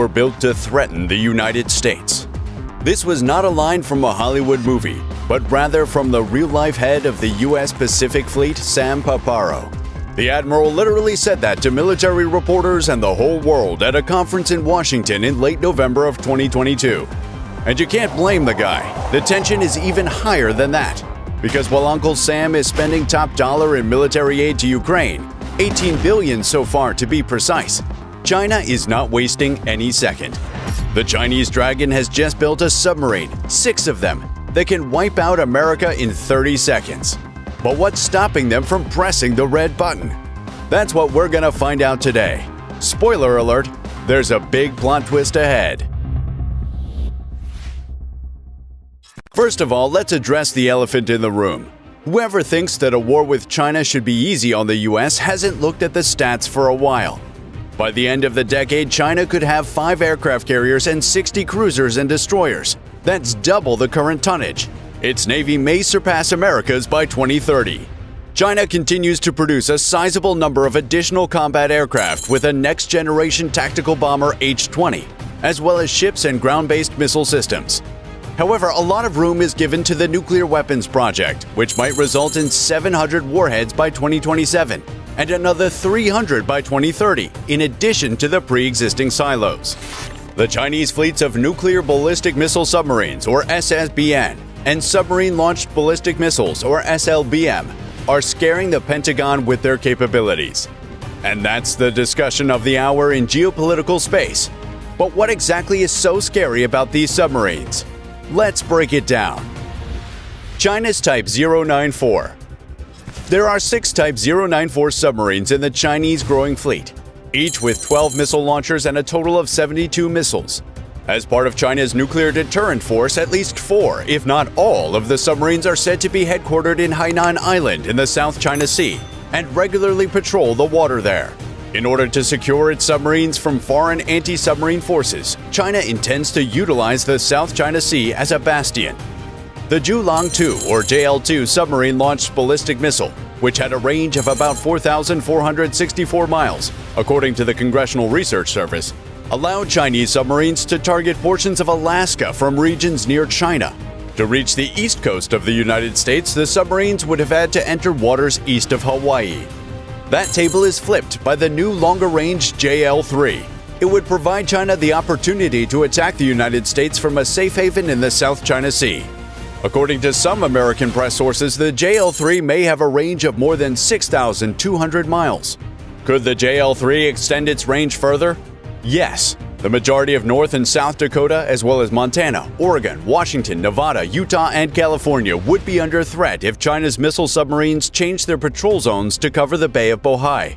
were built to threaten the United States. This was not a line from a Hollywood movie, but rather from the real-life head of the U.S. Pacific Fleet, Sam Paparo. The admiral literally said that to military reporters and the whole world at a conference in Washington in late November of 2022. And you can't blame the guy. The tension is even higher than that. Because while Uncle Sam is spending top dollar in military aid to Ukraine, $18 billion so far to be precise, China is not wasting any second. The Chinese Dragon has just built a submarine, 6 of them, that can wipe out America in 30 seconds. But what's stopping them from pressing the red button? That's what we're gonna find out today. Spoiler alert, there's a big plot twist ahead. First of all, let's address the elephant in the room. Whoever thinks that a war with China should be easy on the US hasn't looked at the stats for a while. By the end of the decade, China could have 5 aircraft carriers and 60 cruisers and destroyers. That's double the current tonnage. Its navy may surpass America's by 2030. China continues to produce a sizable number of additional combat aircraft with a next-generation tactical bomber H-20, as well as ships and ground-based missile systems. However, a lot of room is given to the nuclear weapons project, which might result in 700 warheads by 2027 and another 300 by 2030, in addition to the pre-existing silos. The Chinese fleets of nuclear ballistic missile submarines, or SSBN, and submarine-launched ballistic missiles, or SLBM, are scaring the Pentagon with their capabilities. And that's the discussion of the hour in geopolitical space. But what exactly is so scary about these submarines? Let's break it down. China's Type 094. There are 6 Type 094 submarines in the Chinese growing fleet, each with 12 missile launchers and a total of 72 missiles. As part of China's nuclear deterrent force, at least 4, if not all, of the submarines are said to be headquartered in Hainan Island in the South China Sea and regularly patrol the water there. In order to secure its submarines from foreign anti-submarine forces, China intends to utilize the South China Sea as a bastion. The Zhulang-2, or JL-2 submarine-launched ballistic missile, which had a range of about 4,464 miles, according to the Congressional Research Service, allowed Chinese submarines to target portions of Alaska from regions near China. To reach the east coast of the United States, the submarines would have had to enter waters east of Hawaii. That table is flipped by the new longer-range JL-3. It would provide China the opportunity to attack the United States from a safe haven in the South China Sea. According to some American press sources, the JL-3 may have a range of more than 6,200 miles. Could the JL-3 extend its range further? Yes. The majority of North and South Dakota, as well as Montana, Oregon, Washington, Nevada, Utah, and California would be under threat if China's missile submarines changed their patrol zones to cover the Bay of Bohai.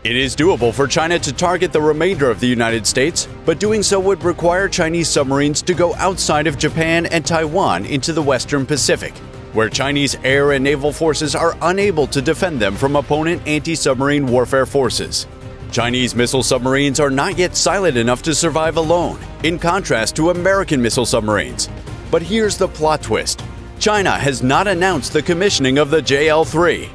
It is doable for China to target the remainder of the United States, but doing so would require Chinese submarines to go outside of Japan and Taiwan into the Western Pacific, where Chinese air and naval forces are unable to defend them from opponent anti-submarine warfare forces. Chinese missile submarines are not yet silent enough to survive alone, in contrast to American missile submarines. But here's the plot twist. China has not announced the commissioning of the JL-3.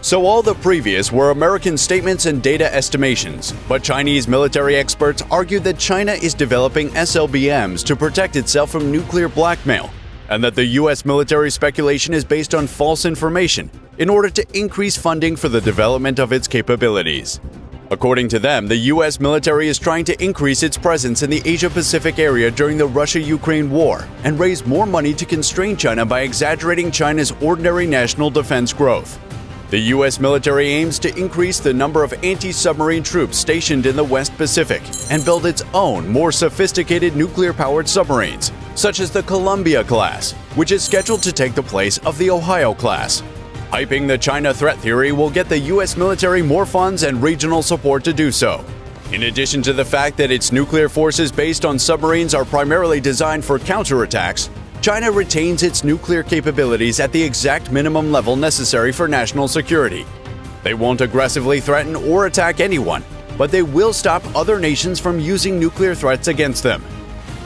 So all the previous were American statements and data estimations, but Chinese military experts argue that China is developing SLBMs to protect itself from nuclear blackmail, and that the U.S. military speculation is based on false information in order to increase funding for the development of its capabilities. According to them, the U.S. military is trying to increase its presence in the Asia-Pacific area during the Russia-Ukraine war and raise more money to constrain China by exaggerating China's ordinary national defense growth. The U.S. military aims to increase the number of anti-submarine troops stationed in the West Pacific and build its own, more sophisticated nuclear-powered submarines, such as the Columbia-class, which is scheduled to take the place of the Ohio-class. Hyping the China threat theory will get the U.S. military more funds and regional support to do so. In addition to the fact that its nuclear forces based on submarines are primarily designed for counterattacks, China retains its nuclear capabilities at the exact minimum level necessary for national security. They won't aggressively threaten or attack anyone, but they will stop other nations from using nuclear threats against them.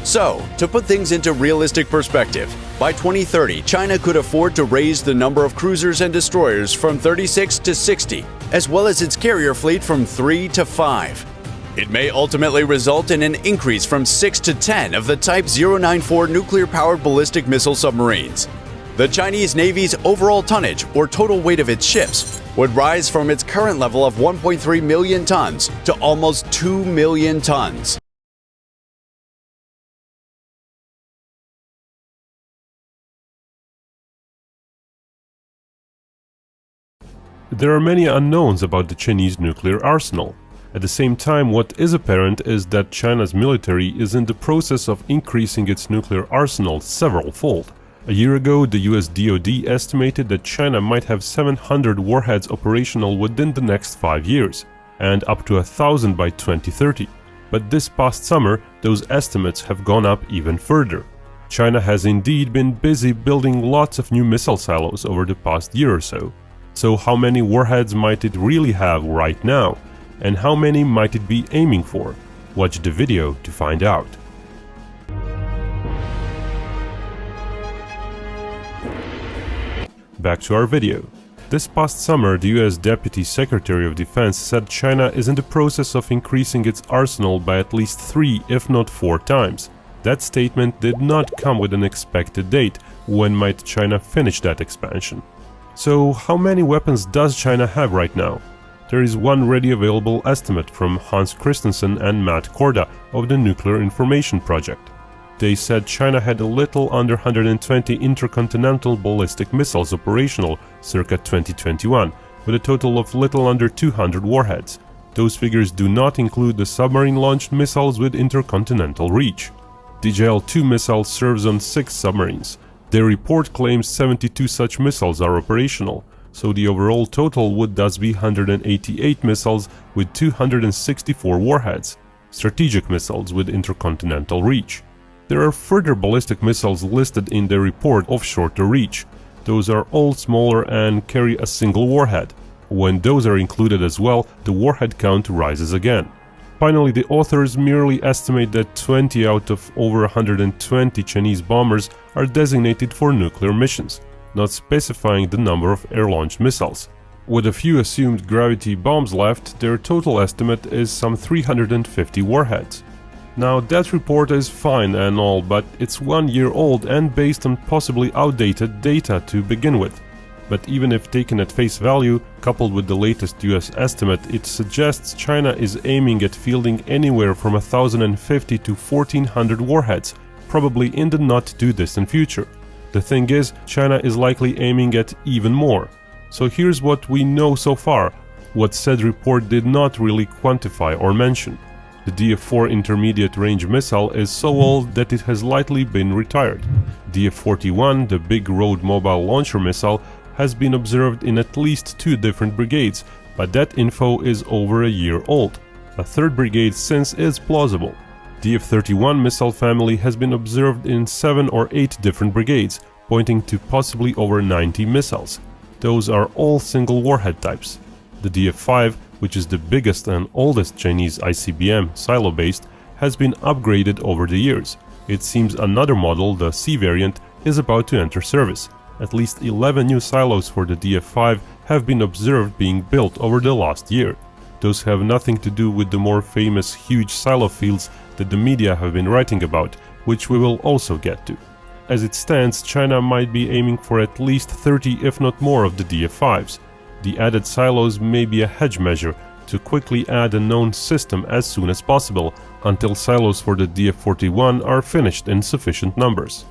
So, to put things into realistic perspective, by 2030, China could afford to raise the number of cruisers and destroyers from 36 to 60, as well as its carrier fleet from 3 to 5. It may ultimately result in an increase from 6 to 10 of the Type 094 nuclear-powered ballistic missile submarines. The Chinese Navy's overall tonnage, or total weight of its ships, would rise from its current level of 1.3 million tons to almost 2 million tons. There are many unknowns about the Chinese nuclear arsenal. At the same time, what is apparent is that China's military is in the process of increasing its nuclear arsenal several-fold. A year ago, the US DoD estimated that China might have 700 warheads operational within the next 5 years, and up to 1,000 by 2030. But this past summer, those estimates have gone up even further. China has indeed been busy building lots of new missile silos over the past year or so. So how many warheads might it really have right now? And how many might it be aiming for? Watch the video to find out. Back to our video. This past summer, the US Deputy Secretary of Defense said China is in the process of increasing its arsenal by at least 3, if not 4 times. That statement did not come with an expected date. When might China finish that expansion? So, how many weapons does China have right now? There is one ready available estimate from Hans Christensen and Matt Korda of the Nuclear Information Project. They said China had a little under 120 intercontinental ballistic missiles operational circa 2021, with a total of little under 200 warheads. Those figures do not include the submarine-launched missiles with intercontinental reach. DJL-2 missile serves on 6 submarines. Their report claims 72 such missiles are operational, so the overall total would thus be 188 missiles with 264 warheads, strategic missiles with intercontinental reach. There are further ballistic missiles listed in their report of shorter reach. Those are all smaller and carry a single warhead. When those are included as well, the warhead count rises again. Finally, the authors merely estimate that 20 out of over 120 Chinese bombers are designated for nuclear missions, not specifying the number of air-launched missiles. With a few assumed gravity bombs left, their total estimate is some 350 warheads. Now, that report is fine and all, but it's 1 year old and based on possibly outdated data to begin with. But even if taken at face value, coupled with the latest US estimate, it suggests China is aiming at fielding anywhere from 1,050 to 1,400 warheads, probably in the not-too-distant future. The thing is, China is likely aiming at even more. So here's what we know so far, what said report did not really quantify or mention. The DF-4 intermediate-range missile is so old that it has likely been retired. DF-41, the big road mobile launcher missile, has been observed in at least 2 different brigades, but that info is over a year old. A 3rd brigade since is plausible. DF-31 missile family has been observed in 7 or 8 different brigades, pointing to possibly over 90 missiles. Those are all single warhead types. The DF-5, which is the biggest and oldest Chinese ICBM, silo-based, has been upgraded over the years. It seems another model, the C variant, is about to enter service. At least 11 new silos for the DF-5 have been observed being built over the last year. Those have nothing to do with the more famous huge silo fields that the media have been writing about, which we will also get to. As it stands, China might be aiming for at least 30 if not more of the DF-5s. The added silos may be a hedge measure to quickly add a known system as soon as possible, until silos for the DF-41 are finished in sufficient numbers.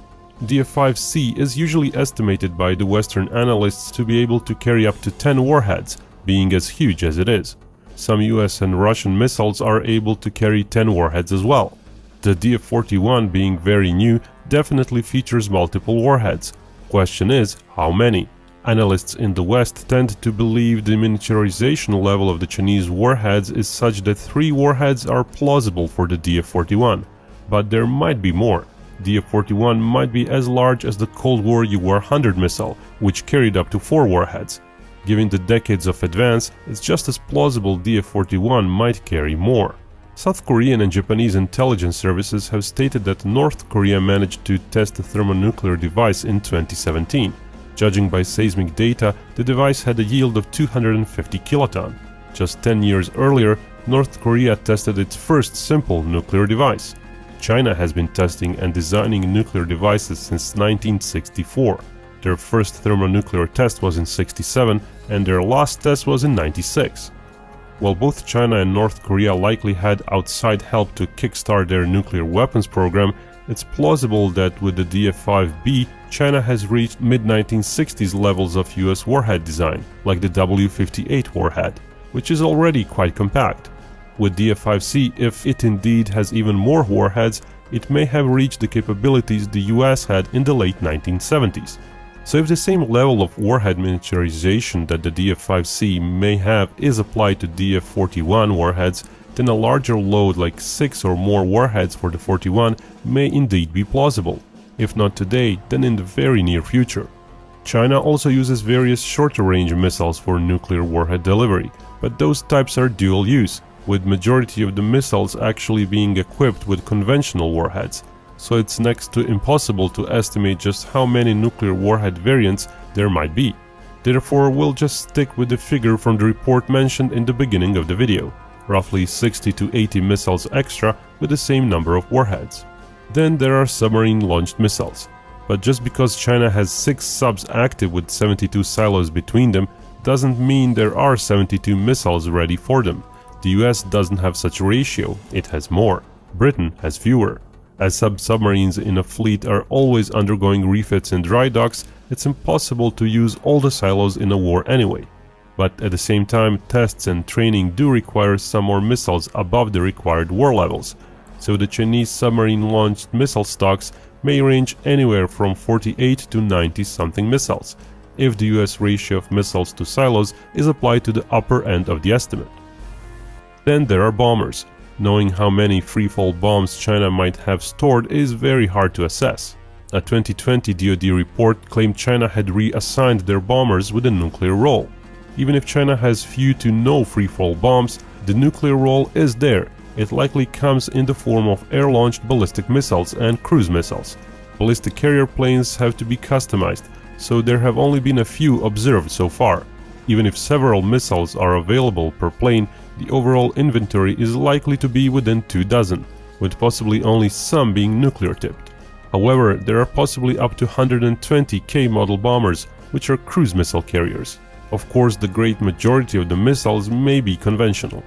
DF-5C is usually estimated by the Western analysts to be able to carry up to 10 warheads, being as huge as it is. Some US and Russian missiles are able to carry 10 warheads as well. The DF-41, being very new, definitely features multiple warheads. Question is, how many? Analysts in the West tend to believe the miniaturization level of the Chinese warheads is such that 3 warheads are plausible for the DF-41. But there might be more. DF-41 might be as large as the Cold War UR-100 missile, which carried up to 4 warheads. Given the decades of advance, it's just as plausible DF-41 might carry more. South Korean and Japanese intelligence services have stated that North Korea managed to test the thermonuclear device in 2017. Judging by seismic data, the device had a yield of 250 kiloton. Just 10 years earlier, North Korea tested its first simple nuclear device. China has been testing and designing nuclear devices since 1964. Their first thermonuclear test was in '67 and their last test was in '96. While both China and North Korea likely had outside help to kickstart their nuclear weapons program, it's plausible that with the DF-5B, China has reached mid-1960s levels of US warhead design, like the W-58 warhead, which is already quite compact. With DF-5C, if it indeed has even more warheads, it may have reached the capabilities the US had in the late 1970s. So if the same level of warhead miniaturization that the DF-5C may have is applied to DF-41 warheads, then a larger load like 6 or more warheads for the 41 may indeed be plausible. If not today, then in the very near future. China also uses various shorter-range missiles for nuclear warhead delivery, but those types are dual-use, with majority of the missiles actually being equipped with conventional warheads, so it's next to impossible to estimate just how many nuclear warhead variants there might be. Therefore, we'll just stick with the figure from the report mentioned in the beginning of the video, roughly 60 to 80 missiles extra with the same number of warheads. Then there are submarine-launched missiles. But just because China has 6 subs active with 72 silos between them doesn't mean there are 72 missiles ready for them. The US doesn't have such a ratio, it has more. Britain has fewer. As submarines in a fleet are always undergoing refits in dry docks, it's impossible to use all the silos in a war anyway. But at the same time, tests and training do require some more missiles above the required war levels, so the Chinese submarine-launched missile stocks may range anywhere from 48 to 90-something missiles, if the US ratio of missiles to silos is applied to the upper end of the estimate. Then there are bombers. Knowing how many freefall bombs China might have stored is very hard to assess. A 2020 DoD report claimed China had reassigned their bombers with a nuclear role. Even if China has few to no freefall bombs, the nuclear role is there. It likely comes in the form of air-launched ballistic missiles and cruise missiles. Ballistic carrier planes have to be customized, so there have only been a few observed so far. Even if several missiles are available per plane, the overall inventory is likely to be within 24, with possibly only some being nuclear-tipped. However, there are possibly up to 120 K-model bombers, which are cruise missile carriers. Of course, the great majority of the missiles may be conventional.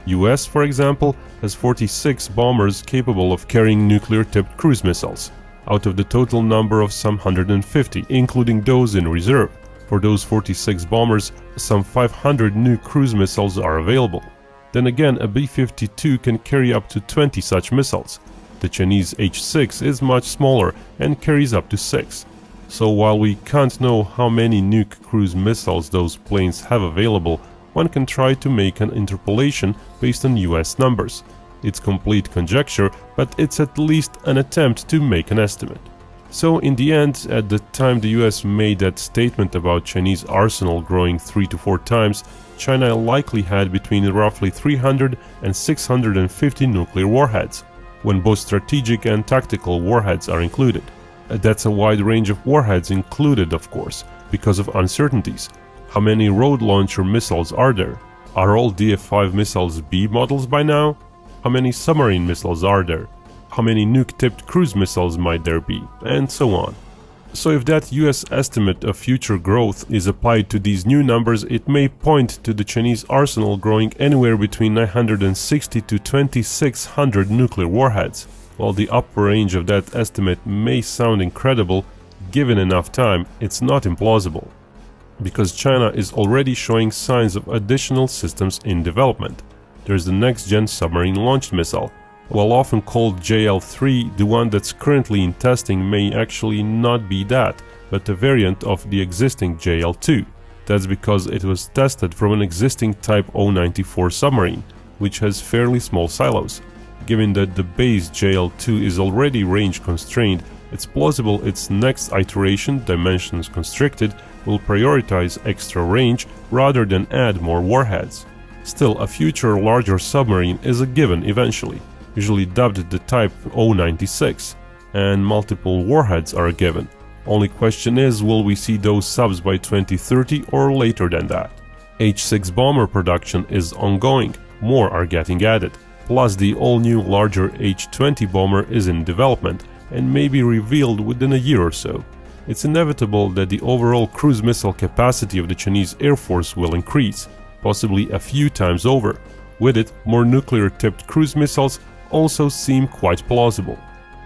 US, for example, has 46 bombers capable of carrying nuclear-tipped cruise missiles, out of the total number of some 150, including those in reserve. For those 46 bombers, some 500 new cruise missiles are available. Then again, a B-52 can carry up to 20 such missiles. The Chinese H-6 is much smaller and carries up to 6. So while we can't know how many nuke cruise missiles those planes have available, one can try to make an interpolation based on US numbers. It's complete conjecture, but it's at least an attempt to make an estimate. So in the end, at the time the US made that statement about Chinese arsenal growing 3 to 4 times, China likely had between roughly 300 and 650 nuclear warheads, when both strategic and tactical warheads are included. That's a wide range of warheads included, of course, because of uncertainties. How many road launcher missiles are there? Are all DF-5 missiles B models by now? How many submarine missiles are there? How many nuke-tipped cruise missiles might there be? And so on. So if that US estimate of future growth is applied to these new numbers, it may point to the Chinese arsenal growing anywhere between 960 to 2600 nuclear warheads. While the upper range of that estimate may sound incredible, given enough time, it's not implausible. Because China is already showing signs of additional systems in development. There's the next-gen submarine-launched missile. While often called JL-3, the one that's currently in testing may actually not be that, but a variant of the existing JL-2. That's because it was tested from an existing Type 094 submarine, which has fairly small silos. Given that the base JL-2 is already range-constrained, it's plausible its next iteration, dimensions constricted, will prioritize extra range rather than add more warheads. Still, a future larger submarine is a given eventually, usually dubbed the Type 096, and multiple warheads are a given. Only question is, will we see those subs by 2030 or later than that? H-6 bomber production is ongoing. more are getting added. Plus, the all-new larger H-20 bomber is in development and may be revealed within a year or so. It's inevitable that the overall cruise missile capacity of the Chinese Air Force will increase, possibly a few times over. With it, more nuclear-tipped cruise missiles also seem quite plausible.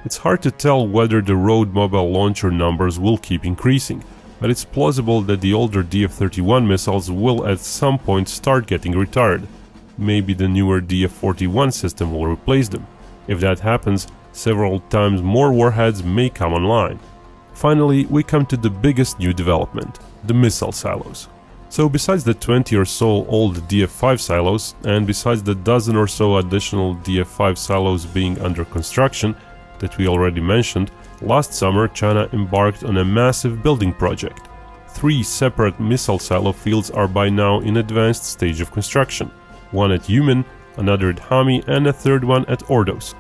It's hard to tell whether the road mobile launcher numbers will keep increasing, but it's plausible that the older DF-31 missiles will at some point start getting retired. Maybe the newer DF-41 system will replace them. If that happens, several times more warheads may come online. Finally, we come to the biggest new development, the missile silos. So besides the 20 or so old DF-5 silos, and besides the dozen or so additional DF-5 silos being under construction that we already mentioned, last summer China embarked on a massive building project. 3 separate missile silo fields are by now in advanced stage of construction. One at Yumen, another at Hami, and a third one at Ordos.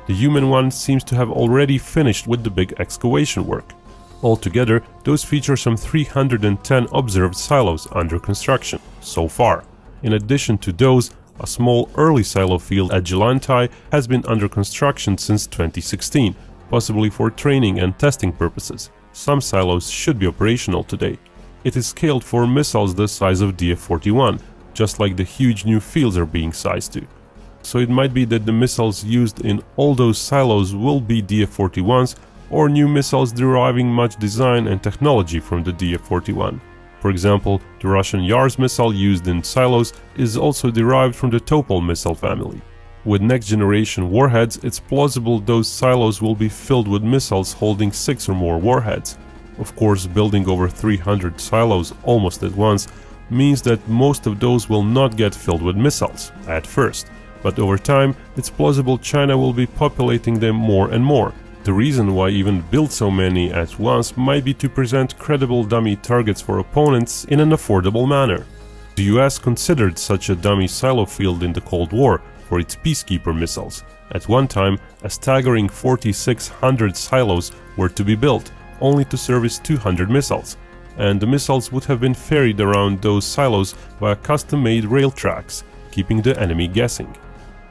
The Yumen one seems to have already finished with the big excavation work. Altogether, those feature some 310 observed silos under construction so far. In addition to those, a small early silo field at Jilantai has been under construction since 2016, possibly for training and testing purposes. Some silos should be operational today. It is scaled for missiles the size of DF-41, just like the huge new fields are being sized to. So it might be that the missiles used in all those silos will be DF-41s, or new missiles deriving much design and technology from the DF-41. For example, the Russian Yars missile used in silos is also derived from the Topol missile family. With next-generation warheads, it's plausible those silos will be filled with missiles holding 6 or more warheads. Of course, building over 300 silos almost at once means that most of those will not get filled with missiles at first, but over time it's plausible China will be populating them more and more. The reason why even build so many at once might be to present credible dummy targets for opponents in an affordable manner. The US considered such a dummy silo field in the Cold War for its peacekeeper missiles. At one time, a staggering 4,600 silos were to be built, only to service 200 missiles, and the missiles would have been ferried around those silos via custom-made rail tracks, keeping the enemy guessing.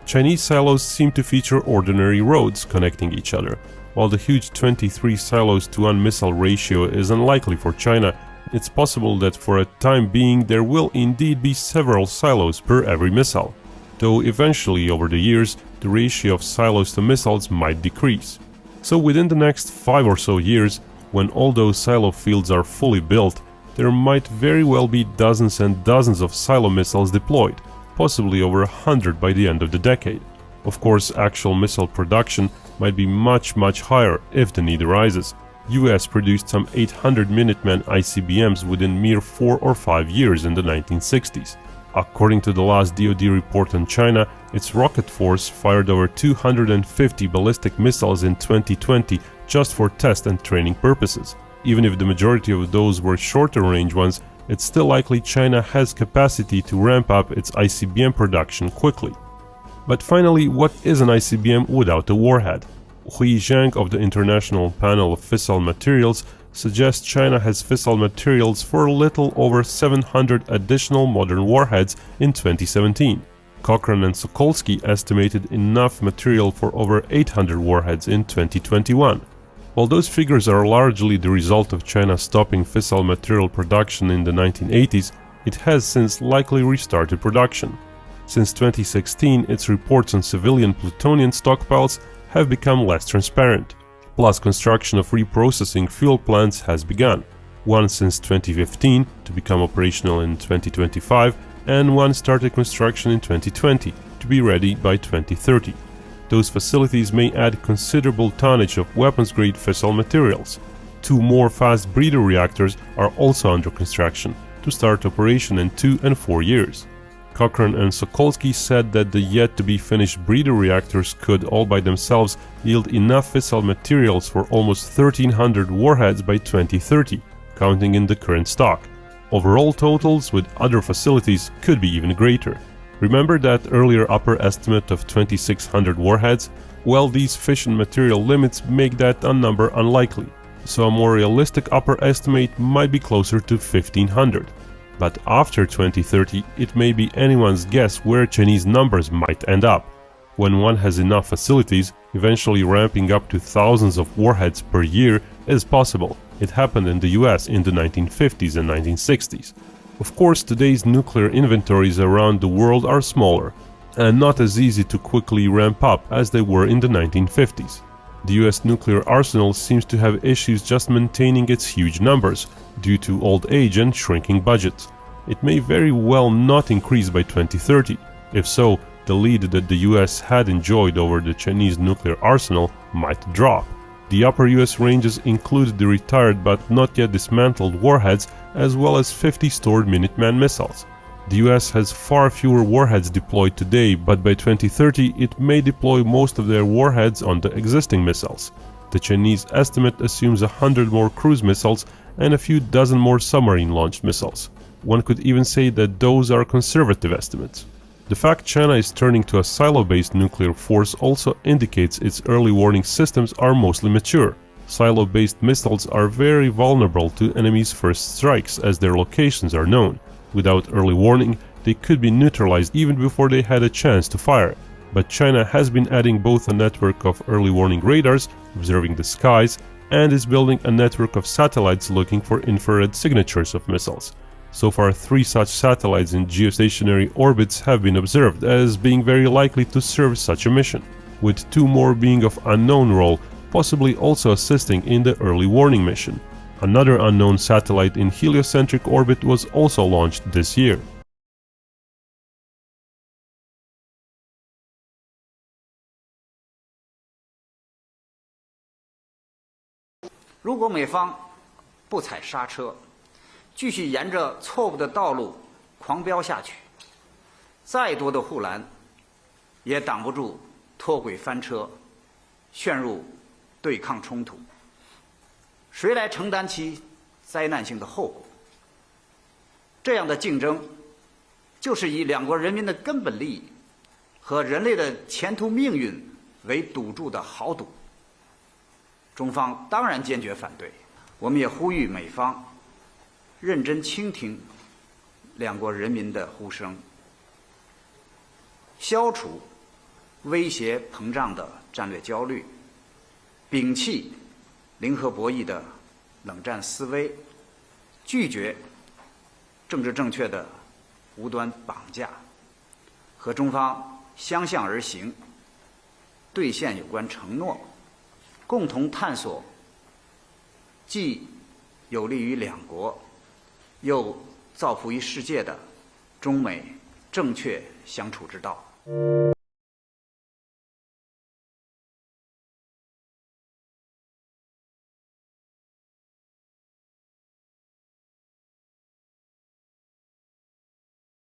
Chinese silos seem to feature ordinary roads connecting each other. While the huge 23 silos to 1 missile ratio is unlikely for China, it's possible that for a time being there will indeed be several silos per every missile, though eventually over the years the ratio of silos to missiles might decrease. So within the next 5 or so years, when all those silo fields are fully built, there might very well be dozens and dozens of silo missiles deployed, possibly over 100 by the end of the decade. Of course, actual missile production might be much higher if the need arises. US produced some 800 Minuteman ICBMs within mere 4 or 5 years in the 1960s. According to the last DoD report on China, its rocket force fired over 250 ballistic missiles in 2020 just for test and training purposes. Even if the majority of those were shorter range ones, it's still likely China has capacity to ramp up its ICBM production quickly. But finally, what is an ICBM without a warhead? Hui Zhang of the International Panel of Fissile Materials suggests China has fissile materials for a little over 700 additional modern warheads in 2017. Cochrane and Sokolsky estimated enough material for over 800 warheads in 2021. While those figures are largely the result of China stopping fissile material production in the 1980s, it has since likely restarted production. Since 2016, its reports on civilian plutonium stockpiles have become less transparent. Plus, construction of reprocessing fuel plants has begun, one since 2015 to become operational in 2025, and one started construction in 2020 to be ready by 2030. Those facilities may add considerable tonnage of weapons-grade fissile materials. 2 more fast breeder reactors are also under construction to start operation in 2 and 4 years. Cochrane and Sokolsky said that the yet-to-be-finished breeder reactors could all by themselves yield enough fissile materials for almost 1,300 warheads by 2030, counting in the current stock. Overall totals with other facilities could be even greater. Remember that earlier upper estimate of 2,600 warheads? Well, these fission material limits make that a number unlikely, so a more realistic upper estimate might be closer to 1,500. But after 2030, it may be anyone's guess where Chinese numbers might end up. When one has enough facilities, eventually ramping up to thousands of warheads per year is possible. It happened in the US in the 1950s and 1960s. Of course, today's nuclear inventories around the world are smaller, and not as easy to quickly ramp up as they were in the 1950s. The US nuclear arsenal seems to have issues just maintaining its huge numbers, due to old age and shrinking budgets. It may very well not increase by 2030. If so, the lead that the US had enjoyed over the Chinese nuclear arsenal might drop. The upper US ranges include the retired but not yet dismantled warheads, as well as 50 stored Minuteman missiles. The US has far fewer warheads deployed today, but by 2030 it may deploy most of their warheads on the existing missiles. The Chinese estimate assumes 100 more cruise missiles and a few dozen more submarine-launched missiles. One could even say that those are conservative estimates. The fact China is turning to a silo-based nuclear force also indicates its early warning systems are mostly mature. Silo-based missiles are very vulnerable to enemies' first strikes as their locations are known. Without early warning, they could be neutralized even before they had a chance to fire. But China has been adding both a network of early warning radars, observing the skies, and is building a network of satellites looking for infrared signatures of missiles. So far, 3 such satellites in geostationary orbits have been observed as being very likely to serve such a mission, with 2 more being of unknown role, possibly also assisting in the early warning mission. Another unknown satellite in heliocentric orbit was also launched this year. 如果美方不踩刹车，继续沿着错误的道路狂飙下去，再多的护栏也挡不住脱轨翻车，陷入对抗冲突。谁来承担其灾难性的后果？这样的竞争，就是以两国人民的根本利益和人类的前途命运为赌注的豪赌。中方当然坚决反对，我们也呼吁美方认真倾听两国人民的呼声，消除威胁膨胀的战略焦虑，摒弃零和博弈的冷战思维，拒绝政治正确的无端绑架，和中方相向而行，兑现有关承诺，共同探索既有利于两国又造福于世界的中美正确相处之道。